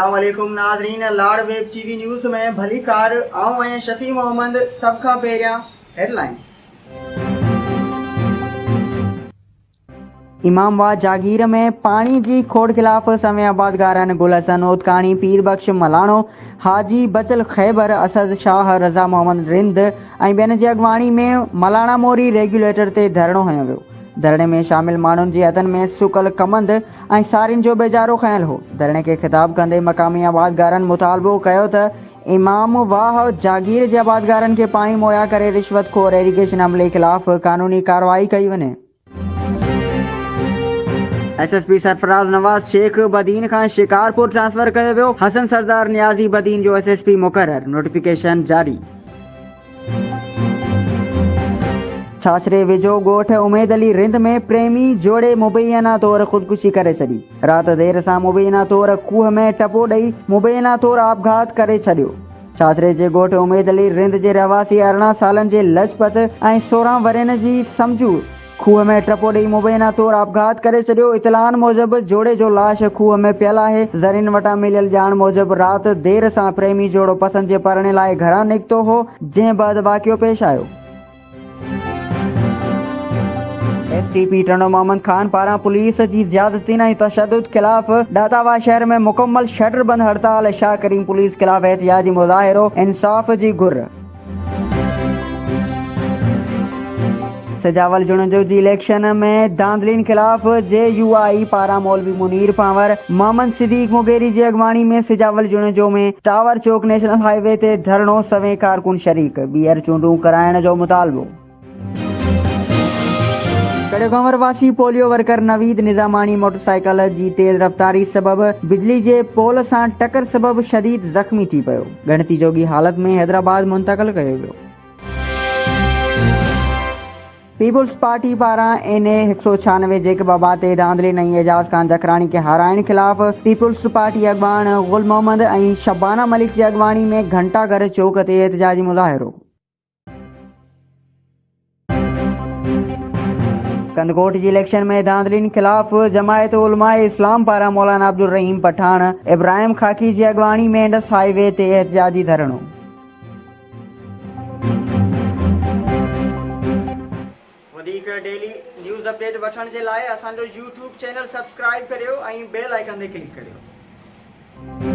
अस्सलाम वालेकुम नाज़रीन, लाड़ वेब टीवी न्यूज़ में भली कार आऊं ऐं शफी मोहम्मद। सब खां पहिरियां हेडलाइन। इमामबाद जागीर में पानी जी खोड़ खिलाफ समयाबाद गारन गुलहसन ओतकाणी पीर बख्श मलाणो हाजी बचल खैबर असद शाह रज़ा मोहम्मद रिंद ऐं ॿियनि जी अॻवाणी में मलाणा मोरी रेगुलेटर ते धरणो हयो वियो। धरणे में शामिल माण्हुनि जे हथनि में सुकल कमंद ऐं सारियुनि जो बेजारो खयल हो। धरणे के खिताब कंदे मक़ामी आबादगारनि मुतालबो कयो त इमाम वाह जागीर जे आबादगारनि खे पाणी मुहैया करे रिश्वतखोर इरिगेशन अमले खिलाफ़ कानूनी कार्रवाई कई वञे। SSP सरफराज नवाज शेख बदीन खां शिकारपुर ट्रांसफर कयो वियो। हसन सरदार नियाज़ी बदीन जो SSP मुक़रर, नोटिफिकेशन जारी। छाछरे विजो ॻोठ उमेद अली रिंद में प्रेमी जोड़े मुबैना तौर ख़ुदकुशी करे छॾी। रात देर सां मुबैना तौर खूह में टपो ॾेई मुबैना तौर आपघात करे छॾियो। छाछरे जे ॻोठ उमेद अली रिंद जे रहवासी 18 सालनि जे लजपत ऐं 16 वरनि जी समझू खूह में टपो ॾेई मुबैना तौर आपघात करे छॾियो। इतलान मूजिब जोड़े जो लाश खूह में पियल आहे। ज़रीन वटां मिलियल ॼाण मूजिब रात देर सां प्रेमी जोड़ो पसंद जे परण लाइ घरां निकितो हो, जंहिं बैदि वाक़ियो पेश आयो। STP टनो मोहम्मद खान पारां पुलिस जी ज़्यादती ऐं तशद्दुद खिलाफ़ दातावा शहर में मुकम्मल शटर बंद हड़ताल। शाह करीम पुलिस खिलाफ़ एहतिजाजी मुज़ाहिरो, इंसाफ़ जी घुर। सिजावल जुणंद जी इलेक्शन में धांधलियुनि खिलाफ़ JUI पारां मौलवी मुनीर पावर मोहम्मद सिद्दीक मुगेरी जी अॻवाणी में सिजावल जुणंजो में टावर चौक नेशनल हाईवे ते धरणो, सवें कारकुन शरीक। ॿीहर चूंडूं कराइण जो मुतालबो। कड़ेगंवर वासी पोलियो वर्कर नवीद निज़ामानी मोटरसाइकिल जी तेज़ रफ़्तारी सबबि बिजली जे पोल सां टकर सबबि शदीद ज़ख़्मी थी पियो। गणती जोगी हालत में हैदराबाद मुंतक़िल कयो वियो। पीपुल्स पार्टी पारां NA 196 जे बाबा ते धांधलियुनि ऐं एजाज़ खान जखराणी खे हाराइण खिलाफ़ पीपुल्स पार्टी अॻवान गुल मोहम्मद ऐं शबाना मलिक जी अॻवाणी में घंटाघर चौक ते एहतिजाजी मुज़ाहिरो। कंदकोट जी इलेक्शन में धांधलियुनि खिलाफ़ जमायत उलमाए इस्लाम पारां मौलाना अब्दुल रहीम पठान इब्राहिम खाकी जी अॻवाणी में इंडस हाईवे ते एहतिजाजी धरणो। वधीक डेली न्यूज़ अपडेट वठण जे लाइ असांजो YouTube चैनल सब्सक्राइब करियो ऐं बेल आइकन ते क्लिक करियो।